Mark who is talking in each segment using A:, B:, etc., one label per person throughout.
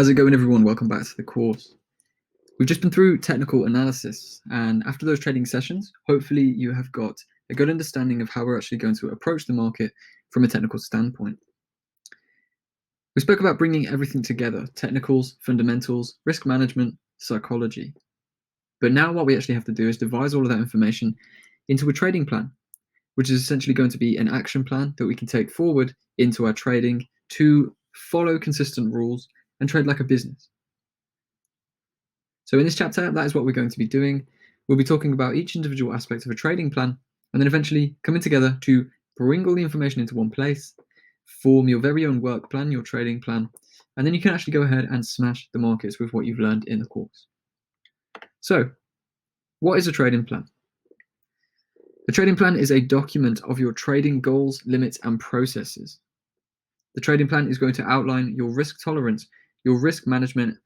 A: How's it going, everyone? Welcome back to the course. We've just been through technical analysis, and after those trading sessions, hopefully you have got a good understanding of how we're actually going to approach the market from a technical standpoint. We spoke about bringing everything together: technicals, fundamentals, risk management, psychology. But now what we actually have to do is devise all of that information into a trading plan, which is essentially going to be an action plan that we can take forward into our trading to follow consistent rules and trade like a business. So in this chapter, that is what we're going to be doing. We'll be talking about each individual aspect of a trading plan, and then eventually coming together to bring all the information into one place, form your very own work plan, your trading plan, and then you can actually go ahead and smash the markets with what you've learned in the course. So, what is a trading plan? A trading plan is a document of your trading goals, limits, and processes. The trading plan is going to outline your risk tolerance, your risk management,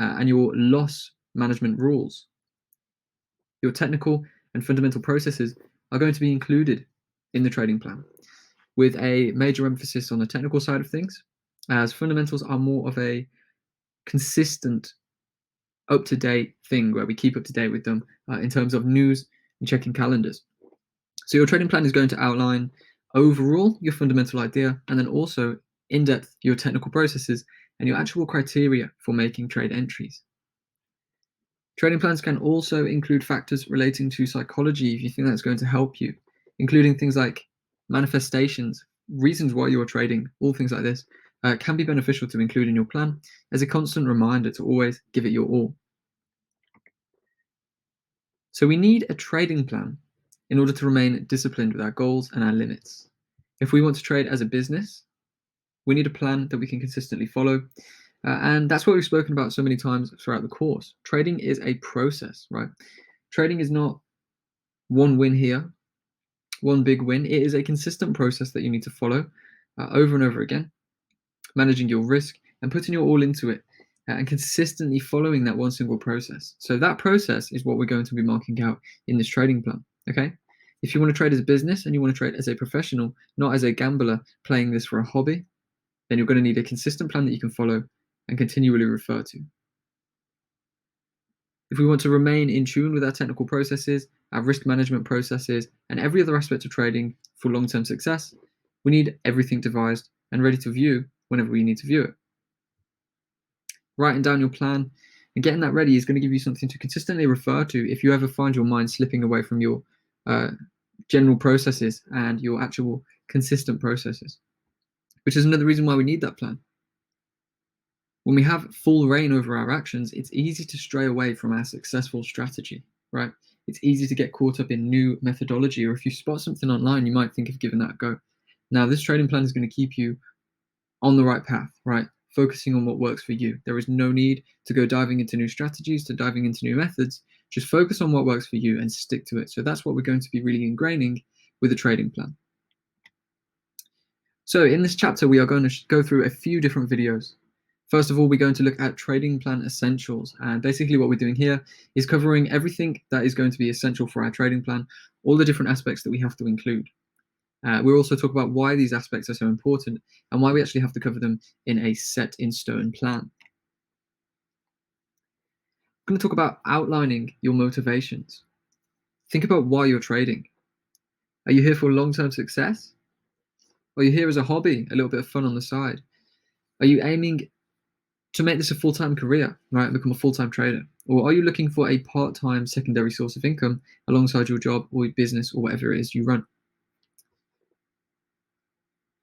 A: and your loss management rules. Your technical and fundamental processes are going to be included in the trading plan, with a major emphasis on the technical side of things, as fundamentals are more of a consistent, up-to-date thing where we keep up to date with them in terms of news and checking calendars. So your trading plan is going to outline overall your fundamental idea, and then also in depth your technical processes and your actual criteria for making trade entries. Trading plans can also include factors relating to psychology if you think that's going to help you, including things like manifestations, reasons why you're trading, all things like this can be beneficial to include in your plan as a constant reminder to always give it your all. So we need a trading plan in order to remain disciplined with our goals and our limits. If we want to trade as a business, we need a plan that we can consistently follow. And that's what we've spoken about so many times throughout the course. Trading is a process, right? Trading is not one win here, one big win. It is a consistent process that you need to follow over and over again, managing your risk and putting your all into it and consistently following that one single process. So that process is what we're going to be marking out in this trading plan, okay? If you want to trade as a business and you want to trade as a professional, not as a gambler playing this for a hobby, then you're going to need a consistent plan that you can follow and continually refer to. If we want to remain in tune with our technical processes, our risk management processes, and every other aspect of trading for long-term success, we need everything devised and ready to view whenever we need to view it. Writing down your plan and getting that ready is going to give you something to consistently refer to if you ever find your mind slipping away from your general processes and your actual consistent processes, which is another reason why we need that plan. When we have full reign over our actions, it's easy to stray away from our successful strategy, right? It's easy to get caught up in new methodology, or if you spot something online, you might think of giving that a go. Now, this trading plan is going to keep you on the right path, right? Focusing on what works for you. There is no need to go diving into new strategies, to diving into new methods. Just focus on what works for you and stick to it. So that's what we're going to be really ingraining with a trading plan. So in this chapter, we are going to go through a few different videos. First of all, we're going to look at trading plan essentials. And basically what we're doing here is covering everything that is going to be essential for our trading plan, all the different aspects that we have to include. We'll also talk about why these aspects are so important and why we actually have to cover them in a set in stone plan. I'm going to talk about outlining your motivations. Think about why you're trading. Are you here for long-term success? Are you here as a hobby, a little bit of fun on the side? Are you aiming to make this a full-time career, right, and become a full-time trader? Or are you looking for a part-time secondary source of income alongside your job or your business or whatever it is you run?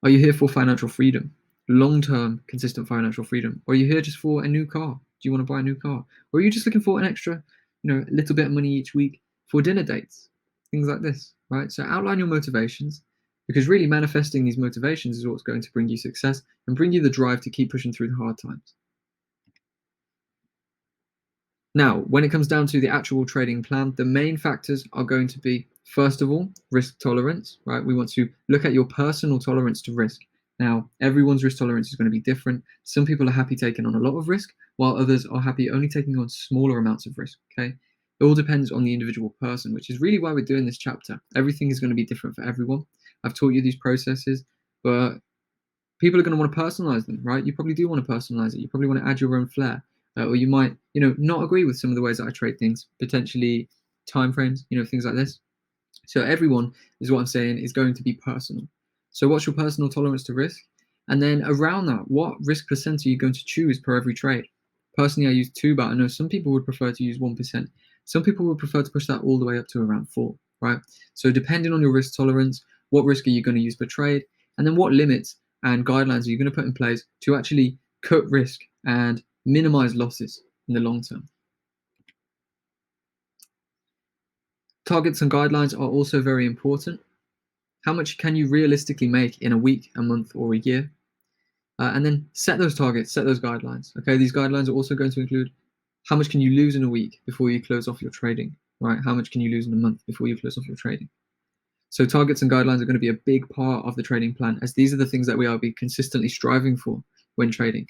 A: Are you here for financial freedom, long-term, consistent financial freedom? Or are you here just for a new car? Do you want to buy a new car? Or are you just looking for an extra, little bit of money each week for dinner dates? Things like this, right? So outline your motivations, because really manifesting these motivations is what's going to bring you success and bring you the drive to keep pushing through the hard times. Now, when it comes down to the actual trading plan, the main factors are going to be, first of all, risk tolerance, right? We want to look at your personal tolerance to risk. Now, everyone's risk tolerance is going to be different. Some people are happy taking on a lot of risk, while others are happy only taking on smaller amounts of risk, okay? It all depends on the individual person, which is really why we're doing this chapter. Everything is going to be different for everyone. I've taught you these processes, but People are going to want to personalize them, right? You probably do want to personalize it. You probably want to add your own flair, or you might, not agree with some of the ways that I trade things, potentially timeframes, things like this. So everyone, is what I'm saying, is going to be personal. So what's your personal tolerance to risk? And then around that, what risk percent are you going to choose per every trade? Personally, I use 2, but I know some people would prefer to use 1%. Some people would prefer to push that all the way up to around 4, right? So depending on your risk tolerance, what risk are you going to use per trade? And then what limits and guidelines are you going to put in place to actually cut risk and minimize losses in the long term? Targets and guidelines are also very important. How much can you realistically make in a week, a month, or a year? And then set those targets, set those guidelines. Okay, these guidelines are also going to include how much can you lose in a week before you close off your trading, right? How much can you lose in a month before you close off your trading? So targets and guidelines are going to be a big part of the trading plan, as these are the things that we will be consistently striving for when trading.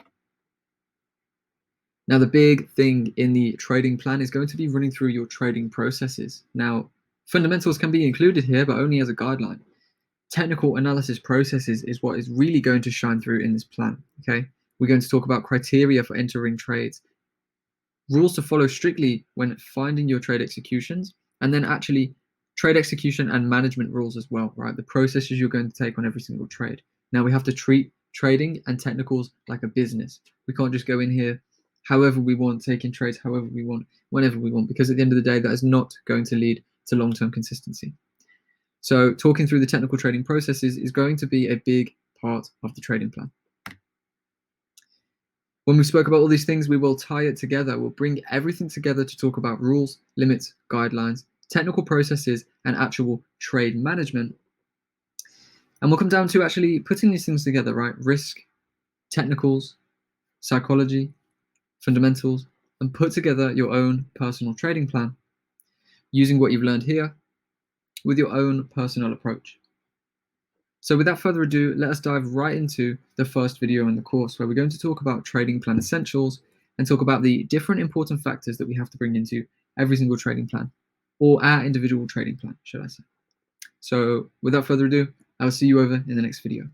A: Now, the big thing in the trading plan is going to be running through your trading processes. Now, fundamentals can be included here, but only as a guideline. Technical analysis processes is what is really going to shine through in this plan. Okay, we're going to talk about criteria for entering trades, rules to follow strictly when finding your trade executions, and then actually trade execution and management rules as well, right? The processes you're going to take on every single trade. Now, we have to treat trading and technicals like a business. We can't just go in here however we want, taking trades however we want, whenever we want, because at the end of the day, that is not going to lead to long-term consistency. So talking through the technical trading processes is going to be a big part of the trading plan. When we spoke about all these things, we will tie it together. We'll bring everything together to talk about rules, limits, guidelines, technical processes, and actual trade management. And we'll come down to actually putting these things together, right? Risk, technicals, psychology, fundamentals, and put together your own personal trading plan using what you've learned here with your own personal approach. So without further ado, let us dive right into the first video in the course, where we're going to talk about trading plan essentials and talk about the different important factors that we have to bring into every single trading plan, or our individual trading plan, should I say. So without further ado, I'll see you over in the next video.